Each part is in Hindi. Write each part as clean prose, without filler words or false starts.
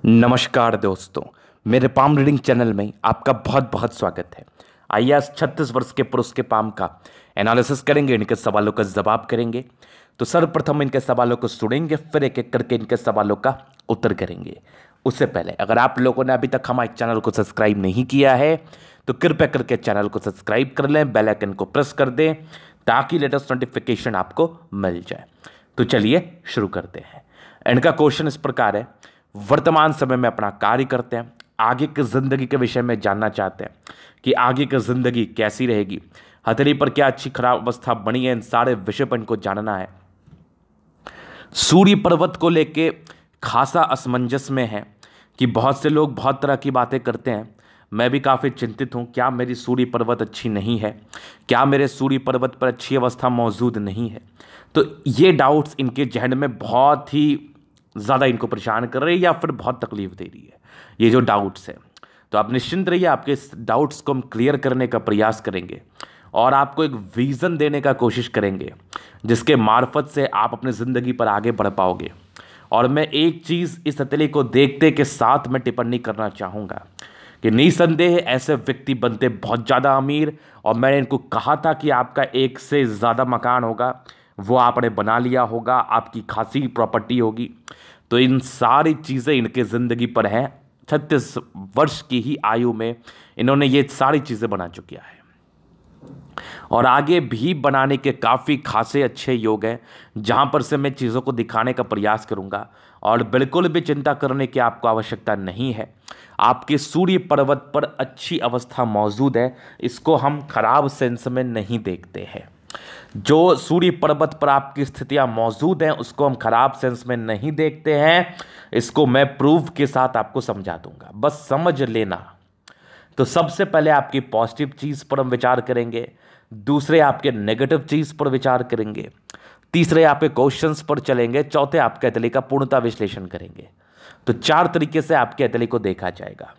नमस्कार दोस्तों, मेरे पाम रीडिंग चैनल में आपका बहुत बहुत स्वागत है। आइए आज 36 वर्ष के पुरुष के पाम का एनालिसिस करेंगे, इनके सवालों का जवाब करेंगे। तो सर्वप्रथम इनके सवालों को सुनेंगे, फिर एक एक करके इनके सवालों का उत्तर करेंगे। उससे पहले अगर आप लोगों ने अभी तक हमारे चैनल को सब्सक्राइब नहीं किया है तो कृपया करके चैनल को सब्सक्राइब कर लें, बेल आइकन को प्रेस कर दें ताकि लेटेस्ट नोटिफिकेशन आपको मिल जाए। तो चलिए शुरू करते हैं। इनका क्वेश्चन इस प्रकार है, वर्तमान समय में अपना कार्य करते हैं, आगे की जिंदगी के विषय में जानना चाहते हैं कि आगे की जिंदगी कैसी रहेगी, हथेली पर क्या अच्छी खराब अवस्था बनी है, इन सारे विषय पर इनको जानना है। सूर्य पर्वत को लेके खासा असमंजस में है कि बहुत से लोग बहुत तरह की बातें करते हैं। मैं भी काफ़ी चिंतित हूँ, क्या मेरी सूर्य पर्वत अच्छी नहीं है, क्या मेरे सूर्य पर्वत पर अच्छी अवस्था मौजूद नहीं है। तो ये डाउट्स इनके जहन में बहुत ही ज़्यादा इनको परेशान कर रही है या फिर बहुत तकलीफ दे रही है ये जो डाउट्स है। तो आप निश्चिंत रहिए, आपके इस डाउट्स को हम क्लियर करने का प्रयास करेंगे और आपको एक विज़न देने का कोशिश करेंगे जिसके मार्फत से आप अपनी ज़िंदगी पर आगे बढ़ पाओगे। और मैं एक चीज़ इस हथेली को देखते के साथ मैं टिप्पणी करना चाहूँगा कि निसंदेह ऐसे व्यक्ति बनते बहुत ज़्यादा अमीर, और मैंने इनको कहा था कि आपका एक से ज़्यादा मकान होगा, वो आपने बना लिया होगा, आपकी खासी प्रॉपर्टी होगी। तो इन सारी चीज़ें इनके ज़िंदगी पर हैं। 36 वर्ष की ही आयु में इन्होंने ये सारी चीज़ें बना चुकिया है और आगे भी बनाने के काफ़ी खासे अच्छे योग हैं, जहाँ पर से मैं चीज़ों को दिखाने का प्रयास करूँगा। और बिल्कुल भी चिंता करने की आपको आवश्यकता नहीं है, आपके सूर्य पर्वत पर अच्छी अवस्था मौजूद है, इसको हम खराब सेंस में नहीं देखते हैं। जो सूर्य पर्वत पर आपकी स्थितियां मौजूद हैं उसको हम खराब सेंस में नहीं देखते हैं, इसको मैं प्रूफ के साथ आपको समझा दूंगा, बस समझ लेना। तो सबसे पहले आपकी पॉजिटिव चीज़ पर हम विचार करेंगे, दूसरे आपके नेगेटिव चीज़ पर विचार करेंगे, तीसरे आपके क्वेश्चंस पर चलेंगे, चौथे आपके हथेली का पूर्णता विश्लेषण करेंगे। तो 4 तरीके से आपके हथेली को देखा जाएगा।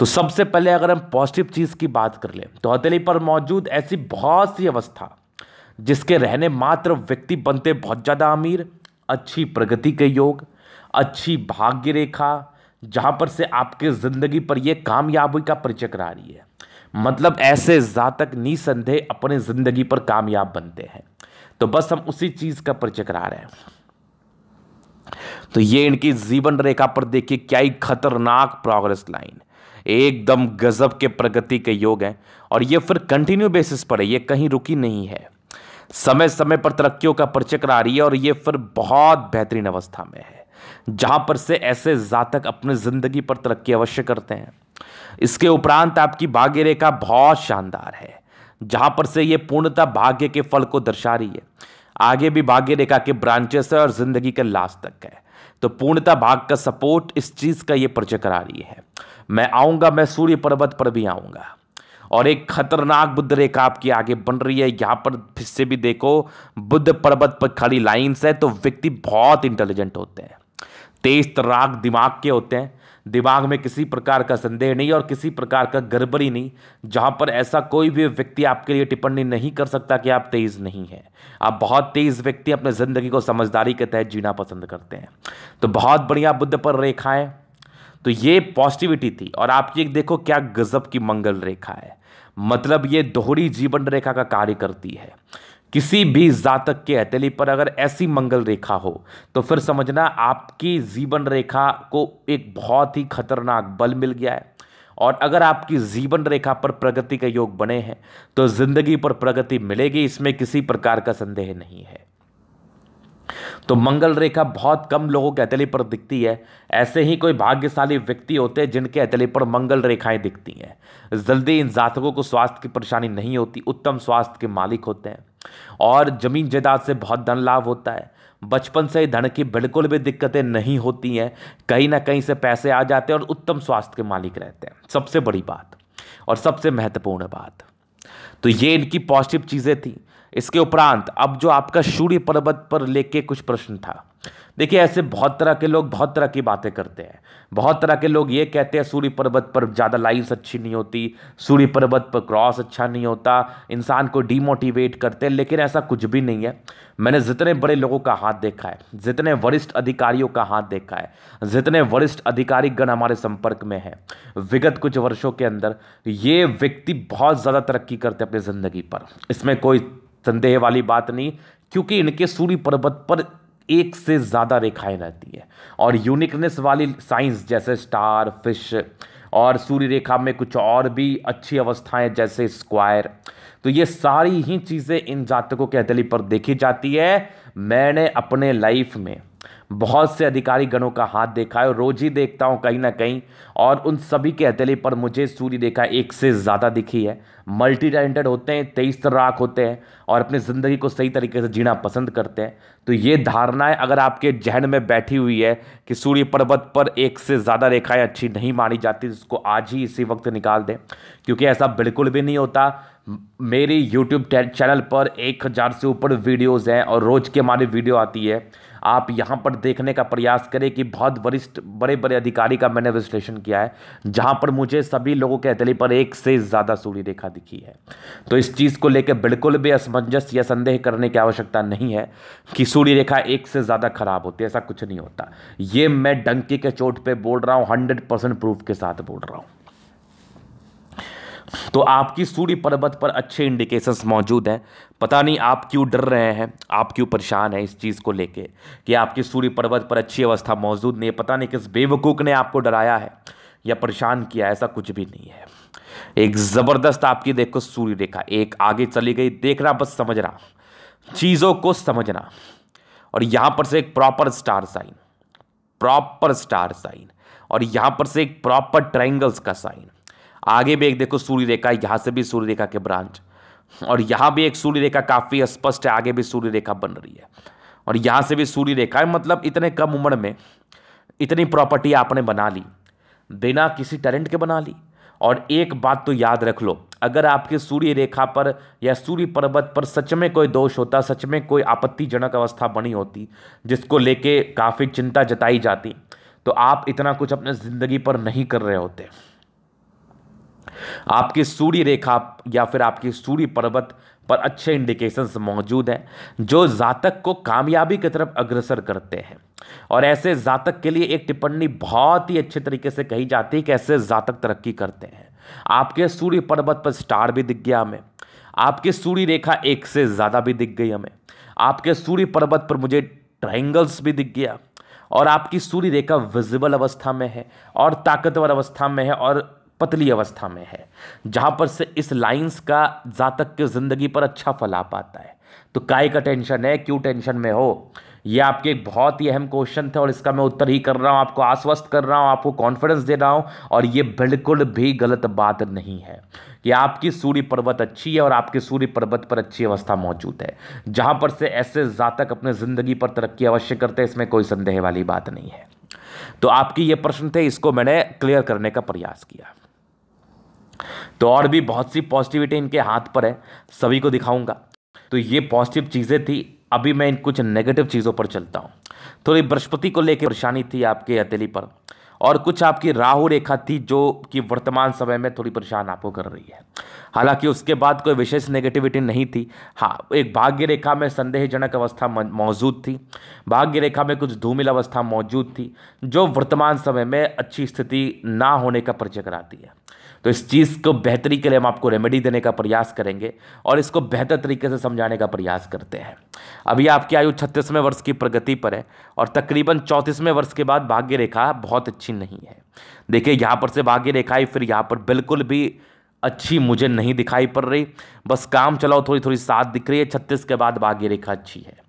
तो सबसे पहले अगर हम पॉजिटिव चीज़ की बात कर लें तो हथेली पर मौजूद ऐसी बहुत सी अवस्था जिसके रहने मात्र व्यक्ति बनते बहुत ज़्यादा अमीर, अच्छी प्रगति के योग, अच्छी भाग्य रेखा, जहाँ पर से आपके ज़िंदगी पर यह कामयाबी का परिचय करा रही है। मतलब ऐसे जातक निसंदेह अपने ज़िंदगी पर कामयाब बनते हैं। तो बस हम उसी चीज़ का परिचय करा रहे हैं। तो ये इनकी जीवन रेखा पर देखिए क्या ही खतरनाक प्रोग्रेस लाइन, एकदम गजब के प्रगति के योग हैं और ये फिर कंटिन्यू बेसिस पर है, ये कहीं रुकी नहीं है, समय समय पर तरक्कियों का परिचय करा रही है और ये फिर बहुत बेहतरीन अवस्था में है, जहां पर से ऐसे जातक अपनी जिंदगी पर तरक्की अवश्य करते हैं। इसके उपरांत आपकी भाग्य रेखा बहुत शानदार है, जहां पर से ये पूर्णतः भाग्य के फल को दर्शा रही है। आगे भी भाग्य रेखा के ब्रांचेस है और जिंदगी के लास्ट तक है, तो पूर्णतः भाग का सपोर्ट इस चीज का ये परिचय करा रही है। मैं आऊंगा, मैं सूर्य पर्वत पर भी आऊंगा और एक खतरनाक बुद्ध रेखा आपकी आगे बन रही है। यहाँ पर फिर से भी देखो, बुद्ध पर्वत पर खड़ी लाइंस है, तो व्यक्ति बहुत इंटेलिजेंट होते हैं, तेज तर्राक दिमाग के होते हैं, दिमाग में किसी प्रकार का संदेह नहीं और किसी प्रकार का गड़बड़ी नहीं, जहाँ पर ऐसा कोई भी व्यक्ति आपके लिए टिप्पणी नहीं कर सकता कि आप तेज नहीं हैं। आप बहुत तेज व्यक्ति अपने ज़िंदगी को समझदारी के तहत जीना पसंद करते हैं। तो बहुत बढ़िया बुद्ध पर रेखाएं, तो ये पॉजिटिविटी थी। और आप ये देखो क्या गजब की मंगल रेखा है, मतलब ये दोहरी जीवन रेखा का कार्य करती है। किसी भी जातक के हथेली पर अगर ऐसी मंगल रेखा हो तो फिर समझना आपकी जीवन रेखा को एक बहुत ही खतरनाक बल मिल गया है। और अगर आपकी जीवन रेखा पर प्रगति के योग बने हैं तो जिंदगी पर प्रगति मिलेगी, इसमें किसी प्रकार का संदेह नहीं है। तो मंगल रेखा बहुत कम लोगों के हथेली पर दिखती है, ऐसे ही कोई भाग्यशाली व्यक्ति होते हैं जिनके हथेली पर मंगल रेखाएं दिखती हैं। जल्दी इन जातकों को स्वास्थ्य की परेशानी नहीं होती, उत्तम स्वास्थ्य के मालिक होते हैं और जमीन जायदाद से बहुत धन लाभ होता है। बचपन से ही धन की बिल्कुल भी दिक्कतें नहीं होती हैं, कहीं ना कहीं से पैसे आ जाते हैं और उत्तम स्वास्थ्य के मालिक रहते हैं। सबसे बड़ी बात और सबसे महत्वपूर्ण बात, तो ये इनकी पॉजिटिव चीज़ें थी। इसके उपरांत अब जो आपका सूर्य पर्वत पर लेके कुछ प्रश्न था, देखिए ऐसे बहुत तरह के लोग बहुत तरह की बातें करते हैं। बहुत तरह के लोग ये कहते हैं सूर्य पर्वत पर ज़्यादा लाइन्स अच्छी नहीं होती, सूर्य पर्वत पर क्रॉस अच्छा नहीं होता, इंसान को डीमोटिवेट करते हैं, लेकिन ऐसा कुछ भी नहीं है। मैंने जितने बड़े लोगों का हाथ देखा है, जितने वरिष्ठ अधिकारियों का हाथ देखा है, जितने वरिष्ठ अधिकारी गण हमारे संपर्क में हैं विगत कुछ वर्षों के अंदर, ये व्यक्ति बहुत ज़्यादा तरक्की करते हैं अपनी ज़िंदगी पर, इसमें कोई संदेह वाली बात नहीं। क्योंकि इनके सूर्य पर्वत पर एक से ज़्यादा रेखाएं रहती है और यूनिकनेस वाली साइंस जैसे स्टार, फिश और सूर्य रेखा में कुछ और भी अच्छी अवस्थाएं जैसे स्क्वायर, तो ये सारी ही चीज़ें इन जातकों के हथेली पर देखी जाती है। मैंने अपने लाइफ में बहुत से अधिकारी गणों का हाथ देखा है और रोज ही देखता हूं कहीं ना कहीं, और उन सभी के हथेली पर मुझे सूर्य रेखा एक से ज़्यादा दिखी है। मल्टी टैलेंटेड होते हैं, तेईस तर्राक होते हैं और अपनी ज़िंदगी को सही तरीके से जीना पसंद करते हैं। तो ये धारणाएं अगर आपके जहन में बैठी हुई है कि सूर्य पर्वत पर एक से ज़्यादा रेखाएं अच्छी नहीं मानी जाती, उसको आज ही इसी वक्त निकाल दें, क्योंकि ऐसा बिल्कुल भी नहीं होता। मेरी यूट्यूब चैनल पर 1000 से ऊपर वीडियोज़ हैं और रोज़ की हमारी वीडियो आती है। आप यहाँ पर देखने का प्रयास करें कि बहुत वरिष्ठ बड़े बड़े अधिकारी का मैंने विश्लेषण किया है, जहाँ पर मुझे सभी लोगों के हथेली पर एक से ज़्यादा सूर्य रेखा दिखी है। तो इस चीज़ को लेकर बिल्कुल भी असमंजस या संदेह करने की आवश्यकता नहीं है कि सूर्य रेखा एक से ज़्यादा खराब होती है, ऐसा कुछ नहीं होता। ये मैं डंकी के चोट पर बोल रहा हूँ, 100% प्रूफ के साथ बोल रहा हूँ। तो आपकी सूर्य पर्वत पर अच्छे इंडिकेशंस मौजूद हैं। पता नहीं आप क्यों डर रहे हैं, आप क्यों परेशान हैं इस चीज़ को लेके कि आपकी सूर्य पर्वत पर अच्छी अवस्था मौजूद नहीं है। पता नहीं किस बेवकूफ़ ने आपको डराया है या परेशान किया, ऐसा कुछ भी नहीं है। एक ज़बरदस्त आपकी देखो सूर्य रेखा एक आगे चली गई, देखना बस समझना, चीज़ों को समझना। और यहाँ पर से एक प्रॉपर स्टार साइन, और यहाँ पर से एक प्रॉपर ट्राइंगल्स का साइन। आगे भी एक देखो सूर्य रेखा, यहाँ से भी सूर्य रेखा के ब्रांच, और यहाँ भी एक सूर्य रेखा काफ़ी स्पष्ट है, आगे भी सूर्य रेखा बन रही है, और यहाँ से भी सूर्य रेखा है। मतलब इतने कम उम्र में इतनी प्रॉपर्टी आपने बना ली, बिना किसी टैलेंट के बना ली। और एक बात तो याद रख लो, अगर आपके सूर्य रेखा पर या सूर्य पर्वत पर सच में कोई दोष होता, सच में कोई आपत्तिजनक अवस्था बनी होती जिसको लेके काफ़ी चिंता जताई जाती, तो आप इतना कुछ अपने ज़िंदगी पर नहीं कर रहे होते। आपकी सूर्य रेखा या फिर आपकी सूर्य पर्वत पर अच्छे इंडिकेशंस मौजूद हैं जो जातक को कामयाबी की तरफ अग्रसर करते हैं। और ऐसे जातक के लिए एक टिप्पणी बहुत ही अच्छे तरीके से कही जाती है कि ऐसे जातक तरक्की करते हैं। आपके सूर्य पर्वत पर स्टार भी दिख गया हमें, आपके सूर्य रेखा एक से ज़्यादा भी दिख गई हमें, आपके सूर्य पर्वत पर मुझे ट्रायंगल्स भी दिख गया, और आपकी सूर्य रेखा विजिबल अवस्था में है और ताकतवर अवस्था में है और पतली अवस्था में है, जहां पर से इस लाइंस का जातक की जिंदगी पर अच्छा फल आ पाता है। तो काय का टेंशन है, क्यों टेंशन में हो? ये आपके एक बहुत ही अहम क्वेश्चन थे और इसका मैं उत्तर ही कर रहा हूं, आपको आश्वस्त कर रहा हूं, आपको कॉन्फिडेंस दे रहा हूं। और ये बिल्कुल भी गलत बात नहीं है कि आपकी सूर्य पर्वत अच्छी है और आपके सूर्य पर्वत पर अच्छी अवस्था मौजूद है, जहां पर से ऐसे जातक अपने जिंदगी पर तरक्की अवश्य करते हैं, इसमें कोई संदेह वाली बात नहीं है। तो आपकी ये प्रश्न थे, इसको मैंने क्लियर करने का प्रयास किया। तो और भी बहुत सी पॉजिटिविटी इनके हाथ पर है, सभी को दिखाऊंगा। तो ये पॉजिटिव चीज़ें थी। अभी मैं इन कुछ नेगेटिव चीज़ों पर चलता हूँ। थोड़ी बृहस्पति को लेकर परेशानी थी आपके हथेली पर, और कुछ आपकी राहु रेखा थी जो कि वर्तमान समय में थोड़ी परेशान आपको कर रही है। हालांकि उसके बाद कोई विशेष नेगेटिविटी नहीं थी। हाँ, एक भाग्य रेखा में संदेहजनक अवस्था मौजूद थी, भाग्य रेखा में कुछ धूमिल अवस्था मौजूद थी जो वर्तमान समय में अच्छी स्थिति ना होने का परिचय कराती है। तो इस चीज़ को बेहतरी के लिए हम आपको रेमेडी देने का प्रयास करेंगे और इसको बेहतर तरीके से समझाने का प्रयास करते हैं। अभी आपकी आयु 36वें वर्ष की प्रगति पर है और तकरीबन 34वें वर्ष के बाद भाग्य रेखा बहुत अच्छी नहीं है। देखिए, यहाँ पर से भाग्य रेखा ही फिर यहाँ पर बिल्कुल भी अच्छी मुझे नहीं दिखाई पड़ रही, बस काम चलाओ थोड़ी थोड़ी साथ दिख रही है। 36 के बाद भाग्य रेखा अच्छी है।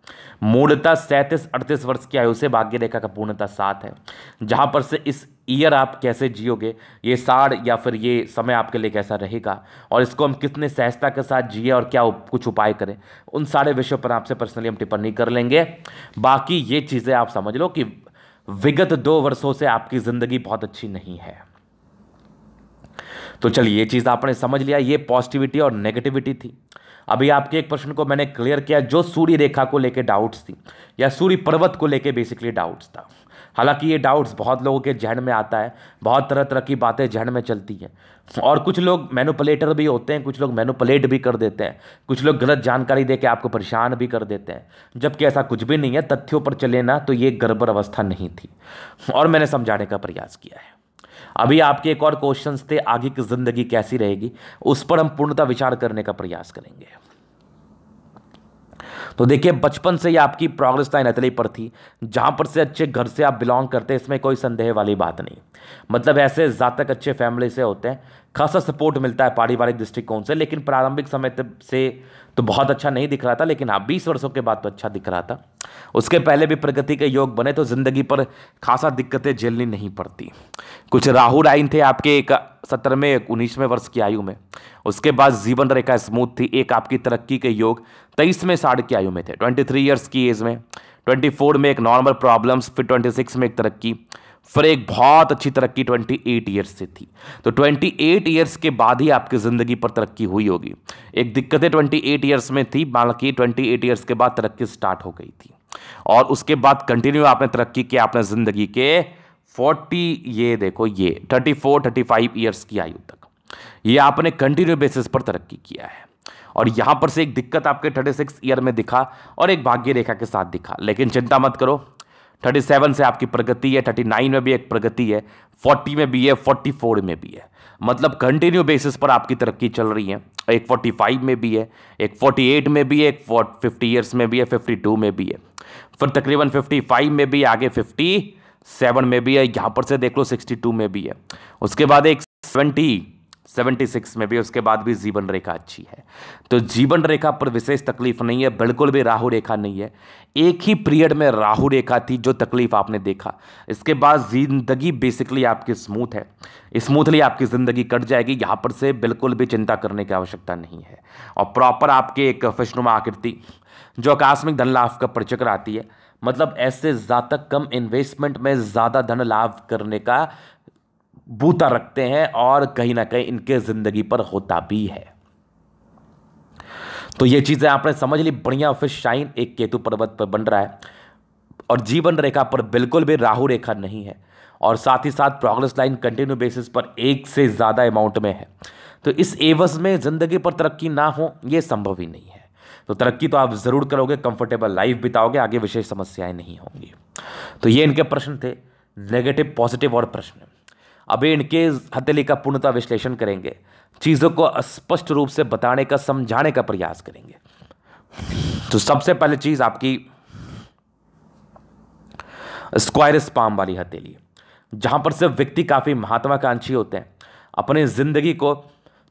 मूलतः 37-38 वर्ष की आयु से भाग्य रेखा का पूर्णतः साथ है, जहाँ पर से इस ईयर आप कैसे जियोगे, ये साढ़ या फिर ये समय आपके लिए कैसा रहेगा और इसको हम कितने सहजता के साथ जिए और क्या कुछ उपाय करें, उन सारे विषयों पर आपसे पर्सनली हम टिप्पणी कर लेंगे। बाकी ये चीज़ें आप समझ लो कि विगत 2 वर्षों से आपकी ज़िंदगी बहुत अच्छी नहीं है। तो चलिए, ये चीज़ आपने समझ लिया, ये पॉजिटिविटी और नेगेटिविटी थी। अभी आपके एक प्रश्न को मैंने क्लियर किया, जो सूर्य रेखा को लेके डाउट्स थी या सूर्य पर्वत को लेके बेसिकली डाउट्स था। हालांकि ये डाउट्स बहुत लोगों के जहन में आता है, बहुत तरह तरह की बातें जहन में चलती हैं, और कुछ लोग मैनिपुलेटर भी होते हैं, कुछ लोग मैनिपुलेट भी कर देते हैं, कुछ लोग गलत जानकारी दे के आपको परेशान भी कर देते हैं, जबकि ऐसा कुछ भी नहीं है। तथ्यों पर चले ना तो ये गड़बड़ अवस्था नहीं थी, और मैंने समझाने का प्रयास किया है। अभी आपके एक और क्वेश्चंस थे, आगे की जिंदगी कैसी रहेगी, उस पर हम पूर्णतः विचार करने का प्रयास करेंगे। तो देखिए, बचपन से ही आपकी प्रोग्रेस लाइन अतली पर थी, जहां पर से अच्छे घर से आप बिलोंग करते हैं, इसमें कोई संदेह वाली बात नहीं। मतलब ऐसे जातक अच्छे फैमिली से होते हैं, खासा सपोर्ट मिलता है पारिवारिक दृष्टिकोण से, लेकिन प्रारंभिक समय से तो बहुत अच्छा नहीं दिख रहा था, लेकिन हाँ 20 वर्षों के बाद तो अच्छा दिख रहा था। उसके पहले भी प्रगति के योग बने तो जिंदगी पर खासा दिक्कतें झेलनी नहीं पड़ती। कुछ राहु लाइन थे आपके एक 17वें 19वें वर्ष की आयु में, उसके बाद जीवन रेखा स्मूथ थी। एक आपकी तरक्की के योग 23वें साढ़ की आयु में थे, 23 ईयर्स की एज में, 24 में एक नॉर्मल प्रॉब्लम्स, फिर 26 में एक तरक्की, फिर एक बहुत अच्छी तरक्की 28 ईयर्स से थी। तो 28 ईयर्स के बाद ही आपकी ज़िंदगी पर तरक्की हुई होगी। एक दिक्कतें 28 ईयर्स में थी, बाकी 28 ईयर्स के बाद तरक्की स्टार्ट हो गई थी, और उसके बाद कंटिन्यू आपने तरक्की किया अपने ज़िंदगी के 40, ये देखो ये 34-35 ईयर्स की आयु तक, ये आपने कंटिन्यू बेसिस पर तरक्की किया है। और यहाँ पर से एक दिक्कत आपके 36 ईयर में दिखा और एक भाग्य रेखा के साथ दिखा, लेकिन चिंता मत करो, 37 से आपकी प्रगति है, 39 में भी एक प्रगति है, 40 में भी है, 44 में भी है। मतलब कंटिन्यू बेसिस पर आपकी तरक्की चल रही है। एक 45 में भी है, एक 48 में भी है, एक 50 ईयर्स में भी है, 52 में भी है, फिर तकरीबन 55 में भी, आगे 57 में भी है, यहाँ पर से देख लो 62 में भी है, उसके बाद एक 76 में भी, उसके बाद भी जीवन रेखा अच्छी है। तो जीवन रेखा पर विशेष तकलीफ नहीं है, बिल्कुल भी राहु रेखा नहीं है। एक ही पीरियड में राहु रेखा थी जो तकलीफ आपने देखा, इसके बाद जिंदगी बेसिकली आपकी स्मूथ है, स्मूथली आपकी जिंदगी कट जाएगी। यहाँ पर से बिल्कुल भी चिंता करने की आवश्यकता नहीं है। और प्रॉपर आपके एक फिशनुमा आकृति जो आकस्मिक धन लाभ का परिचय कराती है, मतलब ऐसे जातक कम इन्वेस्टमेंट में ज़्यादा धन लाभ करने का बूता रखते हैं, और कहीं ना कहीं इनके जिंदगी पर होता भी है। तो ये चीजें आपने समझ ली। बढ़िया फिश शाइन एक केतु पर्वत पर बन रहा है, और जीवन रेखा पर बिल्कुल भी राहु रेखा नहीं है, और साथ ही साथ प्रोग्रेस लाइन कंटिन्यू बेसिस पर एक से ज्यादा अमाउंट में है। तो इस एवज में जिंदगी पर तरक्की ना हो ये संभव ही नहीं है। तो तरक्की तो आप जरूर करोगे, कंफर्टेबल लाइफ बिताओगे, आगे विशेष समस्याएं नहीं होंगी। तो ये इनके प्रश्न थे, नेगेटिव पॉजिटिव और प्रश्न। अभी इनके हथेली का पूर्णतः विश्लेषण करेंगे, चीज़ों को स्पष्ट रूप से बताने का, समझाने का प्रयास करेंगे। तो सबसे पहले चीज़ आपकी स्क्वायरस पाम वाली हथेली, जहां पर से व्यक्ति काफ़ी महत्वाकांक्षी होते हैं, अपने ज़िंदगी को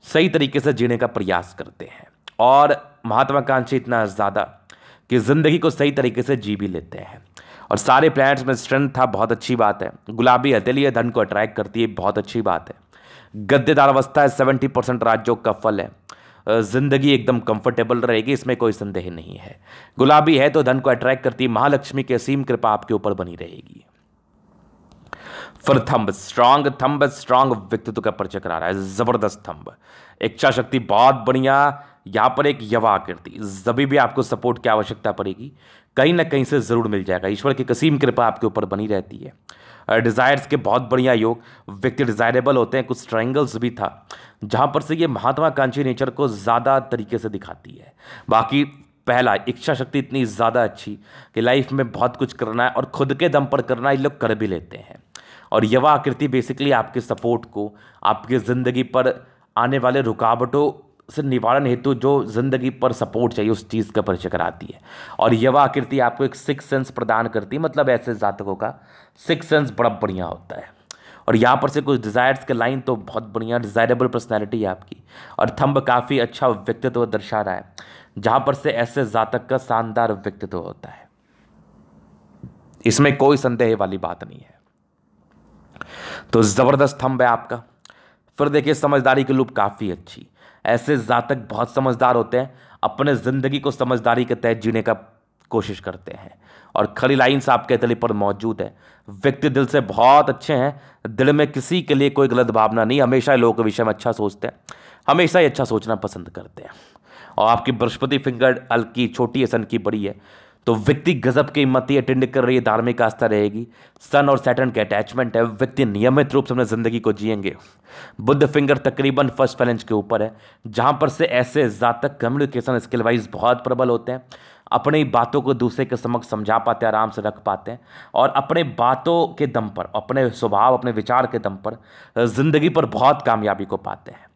सही तरीके से जीने का प्रयास करते हैं, और महत्वाकांक्षी इतना ज़्यादा कि ज़िंदगी को सही तरीके से जी भी लेते हैं। और सारे प्लैनेट्स में स्ट्रेंथ था, बहुत अच्छी बात है। गुलाबी हथेली है, धन को अट्रैक्ट करती है, बहुत अच्छी बात है। गद्देदार अवस्था है, 70% राजयोग का फल है। जिंदगी एकदम कंफर्टेबल रहेगी, इसमें कोई संदेह नहीं है। गुलाबी है तो धन को अट्रैक्ट करती है, महालक्ष्मी की असीम कृपा आपके ऊपर बनी रहेगी। फिर थंब स्ट्रांग व्यक्तित्व का परिचय करा रहा है, जबरदस्त थंब, इच्छा शक्ति बहुत बढ़िया। यहां पर एक यवा आकृति, जभी भी आपको सपोर्ट की आवश्यकता पड़ेगी कहीं ना कहीं से जरूर मिल जाएगा। ईश्वर की कसीम कृपा आपके ऊपर बनी रहती है। डिजायर्स के बहुत बढ़िया योग, व्यक्ति डिजायरेबल होते हैं। कुछ ट्रायंगल्स भी था जहां पर से ये महत्वाकांक्षी नेचर को ज़्यादा तरीके से दिखाती है। बाकी पहला, इच्छा शक्ति इतनी ज़्यादा अच्छी कि लाइफ में बहुत कुछ करना है और खुद के दम पर करना, ये लोग कर भी लेते हैं। और यवा आकृति बेसिकली आपके सपोर्ट को, आपकी ज़िंदगी पर आने वाले रुकावटों से निवारण हेतु जो जिंदगी पर सपोर्ट चाहिए उस चीज़ का परिचय कराती है। और यवा आकृति आपको एक सिक्स सेंस प्रदान करती है, मतलब ऐसे जातकों का सिक्स सेंस बड़ा बढ़िया होता है। और यहाँ पर से कुछ डिज़ायर्स के लाइन तो बहुत बढ़िया, डिज़ायरेबल पर्सनैलिटी है आपकी। और थंब काफ़ी अच्छा व्यक्तित्व दर्शा रहा है, जहाँ पर से ऐसे जातक का शानदार व्यक्तित्व होता है, इसमें कोई संदेह वाली बात नहीं है। तो ज़बरदस्त थंब है आपका। फिर देखिए, समझदारी की लूप काफ़ी अच्छी। ऐसे जातक बहुत समझदार होते हैं, अपने ज़िंदगी को समझदारी के तहत जीने का कोशिश करते हैं, और खरी लाइन्स आपके तले पर मौजूद है। व्यक्ति दिल से बहुत अच्छे हैं, दिल में किसी के लिए कोई गलत भावना नहीं, हमेशा लोगों के विषय में अच्छा सोचते हैं, हमेशा ही अच्छा सोचना पसंद करते हैं। और आपकी बृहस्पति फिंगर हल्की छोटी है, सन की बड़ी है, तो व्यक्ति गजब की हिम्मती अटेंड कर रही है, धार्मिक आस्था रहेगी। सन और सैटर्न के अटैचमेंट है, व्यक्ति नियमित रूप से अपने जिंदगी को जिएंगे। बुध फिंगर तकरीबन फर्स्ट फैलेंज के ऊपर है, जहां पर से ऐसे जातक कम्युनिकेशन स्किल वाइज बहुत प्रबल होते हैं, अपनी बातों को दूसरे के समक्ष समझा पाते हैं, आराम से रख पाते हैं, और अपने बातों के दम पर, अपने स्वभाव, अपने विचार के दम पर जिंदगी पर बहुत कामयाबी को पाते हैं।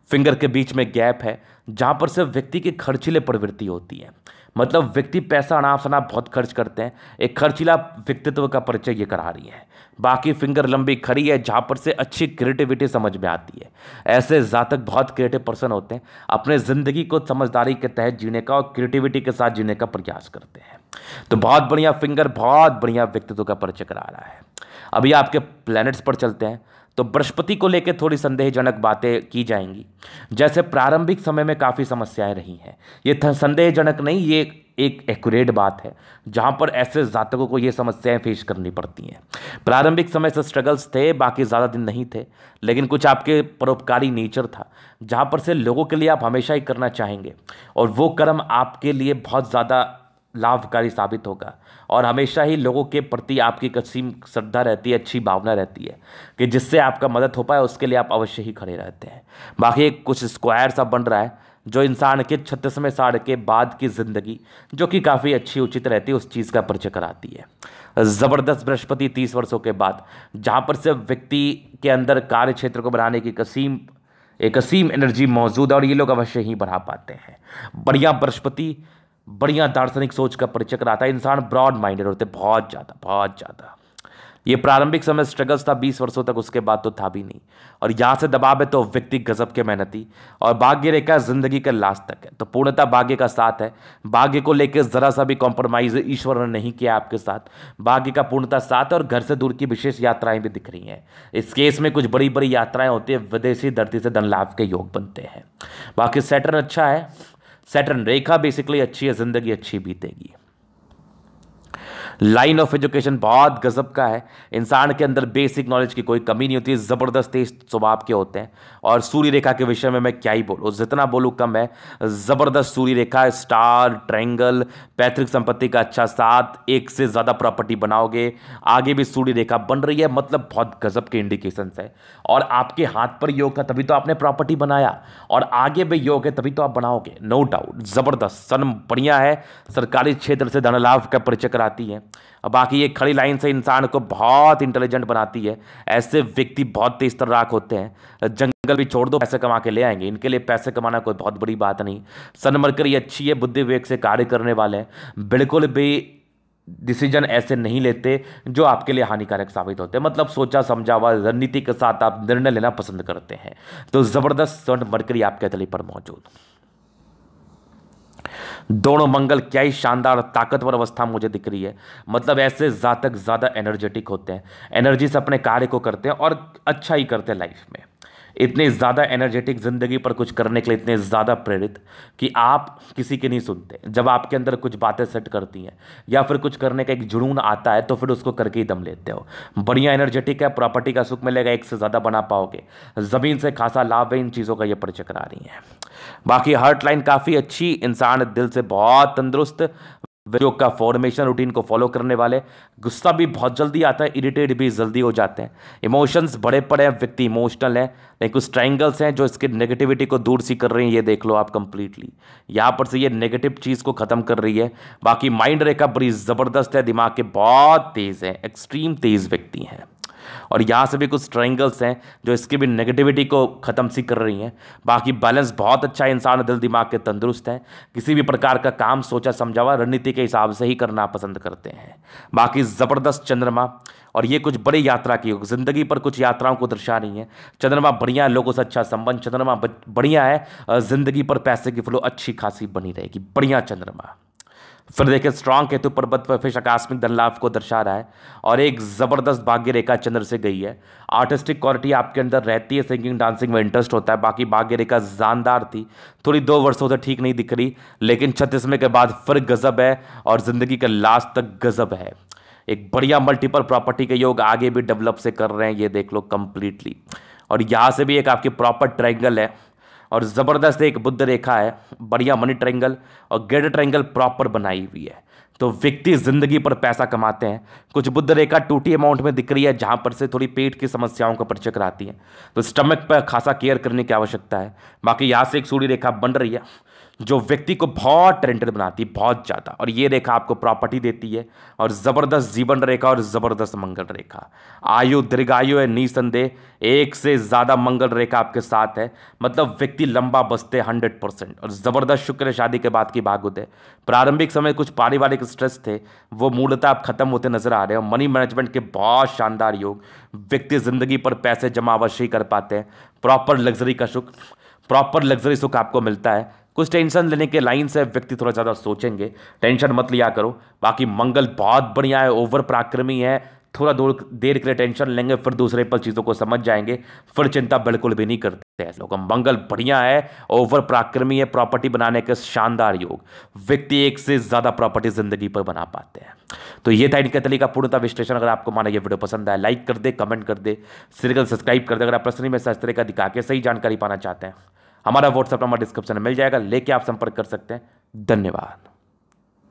फिंगर के बीच में गैप है, जहां पर से व्यक्ति की खर्चीले प्रवृत्ति होती है, मतलब व्यक्ति पैसा अनाप शनाप बहुत खर्च करते हैं, एक खर्चीला व्यक्तित्व का परिचय ये करा रही है। बाकी फिंगर लंबी खड़ी है, जहां पर से अच्छी क्रिएटिविटी समझ में आती है। ऐसे जातक बहुत क्रिएटिव पर्सन होते हैं, अपने ज़िंदगी को समझदारी के तहत जीने का और क्रिएटिविटी के साथ जीने का प्रयास करते हैं। तो बहुत बढ़िया फिंगर, बहुत बढ़िया व्यक्तित्व का परिचय करा रहा है। अभी आपके प्लैनेट्स पर चलते हैं, तो बृहस्पति को लेकर थोड़ी संदेहजनक बातें की जाएंगी। जैसे प्रारंभिक समय में काफ़ी समस्याएं रही हैं, ये संदेहजनक नहीं, ये एक एक्यूरेट बात है, जहां पर ऐसे जातकों को ये समस्याएं फेस करनी पड़ती हैं। प्रारंभिक समय से स्ट्रगल्स थे, बाकी ज़्यादा दिन नहीं थे, लेकिन कुछ आपके परोपकारी नेचर था, जहां पर से लोगों के लिए आप हमेशा ही करना चाहेंगे, और वो कर्म आपके लिए बहुत ज़्यादा लाभकारी साबित होगा, और हमेशा ही लोगों के प्रति आपकी कसीम श्रद्धा रहती है, अच्छी भावना रहती है कि जिससे आपका मदद हो पाए, उसके लिए आप अवश्य ही खड़े रहते हैं। बाकी एक कुछ स्क्वायर सा बन रहा है, जो इंसान के 36वें साल के बाद की ज़िंदगी, जो कि काफ़ी अच्छी उचित रहती है, उस चीज़ का परिचय कराती है। ज़बरदस्त बृहस्पति 30 वर्षों के बाद, जहाँ पर से व्यक्ति के अंदर कार्य क्षेत्र को बढ़ाने की एक असीम एनर्जी मौजूद है, और ये लोग अवश्य ही बढ़ा पाते हैं। बढ़िया बृहस्पति बढ़िया दार्शनिक सोच का परिचय कराता है, इंसान ब्रॉड माइंडेड होते हैं, बहुत ज़्यादा बहुत ज़्यादा। ये प्रारंभिक समय स्ट्रगल्स था 20 वर्षों तक, उसके बाद तो था भी नहीं, और यहाँ से दबाव है तो व्यक्ति गजब के मेहनती, और भाग्य रेखा जिंदगी के लास्ट तक है, तो पूर्णतः भाग्य का साथ है। भाग्य को लेकर जरा सा भी कॉम्प्रोमाइज ईश्वर ने नहीं किया आपके साथ, भाग्य का पूर्णतः साथ है, और घर से दूर की विशेष यात्राएं भी दिख रही हैं। इस केस में कुछ बड़ी बड़ी यात्राएं होती है, विदेशी धरती से धन लाभ के योग बनते हैं। बाकी सैटर्न अच्छा है, सैटर्न रेखा बेसिकली अच्छी है, जिंदगी अच्छी बीतेगी। लाइन ऑफ एजुकेशन बहुत गजब का है, इंसान के अंदर बेसिक नॉलेज की कोई कमी नहीं होती, ज़बरदस्त तेज स्वभाव के होते हैं। और सूर्य रेखा के विषय में मैं क्या ही बोलूँ, जितना बोलूँ कम है। ज़बरदस्त सूर्य रेखा, स्टार, ट्रायंगल, पैतृक संपत्ति का अच्छा साथ, एक से ज़्यादा प्रॉपर्टी बनाओगे, आगे भी सूर्य रेखा बन रही है, मतलब बहुत गजब के इंडिकेशंस है। और आपके हाथ पर योग था तभी तो आपने प्रॉपर्टी बनाया, और आगे भी योग है तभी तो आप बनाओगे, नो डाउट। ज़बरदस्त सन बढ़िया है, सरकारी क्षेत्र से धन लाभ का परिचय कराती है। अब बाकी ये खड़ी लाइन से इंसान को बहुत इंटेलिजेंट बनाती है। ऐसे व्यक्ति बहुत तेज तर्राक होते हैं, जंगल भी छोड़ दो पैसे कमा के ले आएंगे, इनके लिए पैसे कमाना कोई बहुत बड़ी बात नहीं। सन मरकरी अच्छी है, बुद्धि विवेक से कार्य करने वाले हैं, बिल्कुल भी डिसीजन ऐसे नहीं लेते जो आपके लिए हानिकारक साबित होते हैं, मतलब सोचा समझा हुआ रणनीति के साथ आप निर्णय लेना पसंद करते हैं। तो जबरदस्त सन मरकरी आपके तले पर मौजूद। दोनों मंगल क्या ही शानदार ताकतवर अवस्था मुझे दिख रही है, मतलब ऐसे जातक ज़्यादा एनर्जेटिक होते हैं, एनर्जी से अपने कार्य को करते हैं और अच्छा ही करते हैं लाइफ में। इतने ज़्यादा एनर्जेटिक, ज़िंदगी पर कुछ करने के लिए इतने ज़्यादा प्रेरित कि आप किसी की नहीं सुनते। जब आपके अंदर कुछ बातें सेट करती हैं या फिर कुछ करने का एक जुनून आता है तो फिर उसको करके ही दम लेते हो। बढ़िया एनर्जेटिक है, प्रॉपर्टी का सुख मिलेगा, एक से ज़्यादा बना पाओगे, ज़मीन से खासा लाभ है, इन चीज़ों का ये परिचय करा रही है। बाकी हार्ट लाइन काफ़ी अच्छी, इंसान दिल से बहुत तंदुरुस्त, योग का फॉर्मेशन रूटीन को फॉलो करने वाले, गुस्सा भी बहुत जल्दी आता है, इरिटेट भी जल्दी हो जाते हैं, इमोशंस बड़े पड़े हैं, व्यक्ति इमोशनल है, लेकिन कुछ ट्रायंगल्स हैं जो इसके नेगेटिविटी को दूर सी कर रही हैं। ये देख लो आप कंप्लीटली यहाँ पर से ये नेगेटिव चीज़ को ख़त्म कर रही है। बाकी माइंड रेखा बड़ी ज़बरदस्त है, दिमाग के बहुत तेज़ है, एक्सट्रीम तेज़ व्यक्ति हैं, और यहाँ से भी कुछ ट्रायंगल्स हैं जो इसकी भी नेगेटिविटी को ख़त्म सी कर रही हैं। बाकी बैलेंस बहुत अच्छा है, इंसान दिल दिमाग के तंदुरुस्त हैं, किसी भी प्रकार का काम सोचा समझा हुआ रणनीति के हिसाब से ही करना पसंद करते हैं। बाकी ज़बरदस्त चंद्रमा, और ये कुछ बड़ी यात्रा की ज़िंदगी पर कुछ यात्राओं को दर्शा रही है। चंद्रमा बढ़िया, लोगों से अच्छा संबंध, चंद्रमा बढ़िया है, ज़िंदगी पर पैसे की फ्लो अच्छी खासी बनी रहेगी, बढ़िया चंद्रमा। फिर देखिए स्ट्रांग केतु पर्वत पर फिश आकस्मिक धन लाभ को दर्शा रहा है, और एक ज़बरदस्त भाग्य रेखा चंद्र से गई है। आर्टिस्टिक क्वालिटी आपके अंदर रहती है, सिंगिंग डांसिंग में इंटरेस्ट होता है। बाकी भाग्य रेखा जानदार थी, थोड़ी 2 वर्षों से ठीक नहीं दिख रही, लेकिन 36वें के बाद फिर गजब है, और ज़िंदगी के लास्ट तक गजब है। एक बढ़िया मल्टीपल प्रॉपर्टी के योग आगे भी डेवलप से कर रहे हैं, ये देख लो कंप्लीटली। और यहाँ से भी एक आपकी प्रॉपर ट्रायंगल है, और ज़बरदस्त एक बुध रेखा है, बढ़िया मनी ट्रायंगल और गेड ट्रायंगल प्रॉपर बनाई हुई है। तो व्यक्ति जिंदगी पर पैसा कमाते हैं। कुछ बुध रेखा टूटी अमाउंट में दिख रही है, जहां पर से थोड़ी पेट की समस्याओं का परिचय कराती है, तो स्टमक पर खासा केयर करने की आवश्यकता है। बाकी यहां से एक सूर्य रेखा बन रही है जो व्यक्ति को बहुत टैलेंटेड बनाती है, बहुत ज़्यादा, और ये रेखा आपको प्रॉपर्टी देती है और ज़बरदस्त जीवन रेखा और ज़बरदस्त मंगल रेखा। आयु दीर्घायु है निसंदेह, एक से ज़्यादा मंगल रेखा आपके साथ है, मतलब व्यक्ति लंबा बचते 100%। और ज़बरदस्त शुक्र शादी के बाद की भागुद है। प्रारंभिक समय कुछ पारिवारिक स्ट्रेस थे, वो मूलतः आप खत्म होते नजर आ रहे हैं। मनी मैनेजमेंट के बहुत शानदार योग, व्यक्ति जिंदगी पर पैसे जमा अवश्य ही कर पाते हैं। प्रॉपर लग्जरी का सुख, प्रॉपर लग्जरी सुख आपको मिलता है। कुछ टेंशन लेने के लाइन से व्यक्ति थोड़ा ज़्यादा सोचेंगे, टेंशन मत लिया करो। बाकी मंगल बहुत बढ़िया है, ओवर पराक्रमी है। थोड़ा देर के लिए टेंशन लेंगे, फिर दूसरे पल चीज़ों को समझ जाएंगे, फिर चिंता बिल्कुल भी नहीं करते हैं लोग। मंगल बढ़िया है, ओवर पराक्रमी है, प्रॉपर्टी बनाने के शानदार योग, व्यक्ति एक से ज़्यादा प्रॉपर्टी जिंदगी पर बना पाते हैं। तो ये था इनके तरीका पूर्णतः विश्लेषण। अगर आपको माना ये वीडियो पसंद आया, लाइक कर दे, कमेंट कर दे, सीरियल सब्सक्राइब कर दे। अगर आप प्रश्न में इस तरह का दिखा के सही जानकारी पाना चाहते हैं, हमारा व्हाट्सएप नंबर डिस्क्रिप्शन में मिल जाएगा, लेके आप संपर्क कर सकते हैं। धन्यवाद।